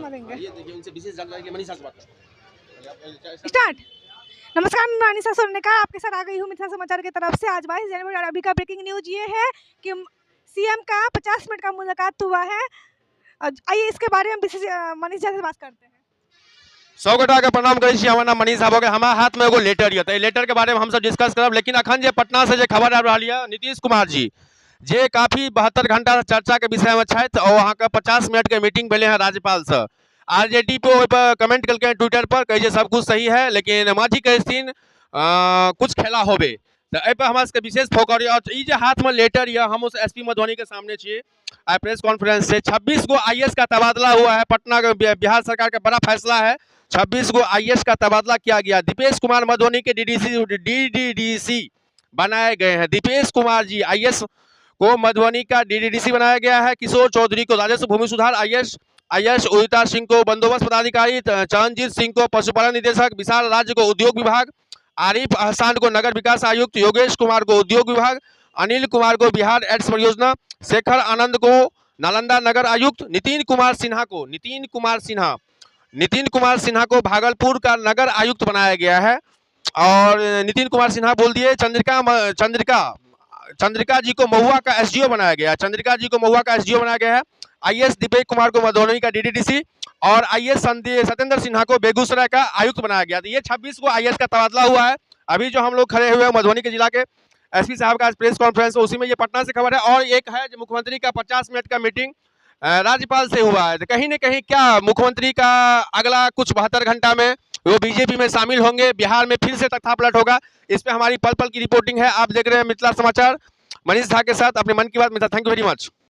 सूचना देंगे। ये देखिए उनसे विशेष जानकारी के लिए मनीषा से बात करें। स्टार्ट। नमस्कार, मैं अनिशा सोनेकर आपके साथ आ गई हूँ मिथिला समाचार की तरफ से। आज 22 जनवरी और अभी का ब्रेकिंग न्यूज ये है कि सीएम का 50 मिनट का मुलाकात हुआ है। आइए इसके बारे में विशेष मनीषा से बात करते हैं। 100 गोटा के प्रणाम करै छी। हमर नाम मनीष साहब के। हमारा हाथ में एगो लेटर ये तो लेटर के बारे में हम सब डिस्कस करब, लेकिन अखन जे पटना से जे खबर आ रही है नीतीश कुमार जी जे काफी 72 घंटा चर्चा के विषय में छथि और वहाँ का 50 मिनट के मीटिंग भेले हैं राज्यपाल से। आरजेडी पे ओहि पर कमेंट कल ट्विटर पर कहे सब कुछ सही है, लेकिन मांझी कहथिन कुछ खेला होबे तो एहि पर हमरा सबके विशेष फोकस। और ई जे हाथ में लेटर ये हम उस एसपी मधुबनी के सामने छिए आई प्रेस कॉन्फ्रेंस से 26 गो आईएएस का तबादला हुआ है। पटना बिहार सरकार का बड़ा फैसला है। 26 गो आईएएस का तबादला किया गया। दीपेश कुमार मधुबनी के डीडीडीसी बनाए गए हैं। दीपेश कुमार जी आईएएस को मधुबनी का डीडीडीसी बनाया गया है। किशोर चौधरी को राजस्व भूमि सुधार आईएएस, उदिता सिंह को बंदोबस्त पदाधिकारी, चरणजीत सिंह को पशुपालन निदेशक, विशाल राज्य को उद्योग विभाग, आरिफ अहसान को नगर विकास आयुक्त, योगेश कुमार को उद्योग विभाग, अनिल कुमार को बिहार एड्स परियोजना, शेखर आनंद को नालंदा नगर आयुक्त, नितिन कुमार सिन्हा को भागलपुर का नगर आयुक्त बनाया गया है। और नितिन कुमार सिन्हा बोल दिए चंद्रिका जी को महुआ का एसडीओ बनाया गया है। आईएएस दीपक कुमार को मधुबनी का डीडीडीसी और आईएएस सत्येंद्र सिन्हा को बेगूसराय का आयुक्त बनाया गया। तो ये 26 को आईएएस का तबादला हुआ है। अभी जो हम लोग खड़े हुए हैं मधुबनी के जिला के एसपी साहब का प्रेस कॉन्फ्रेंस, उसी में ये पटना से खबर है। और एक है जो मुख्यमंत्री का 50 मिनट का मीटिंग राज्यपाल से हुआ है। तो कहीं न कहीं क्या मुख्यमंत्री का अगला कुछ 72 घंटा में वो बीजेपी में शामिल होंगे, बिहार में फिर से तख्तापलट होगा। इस पे हमारी पल पल की रिपोर्टिंग है। आप देख रहे हैं मिथिला समाचार, मनीष झा के साथ अपने मन की बात। Mithila, thank you very much.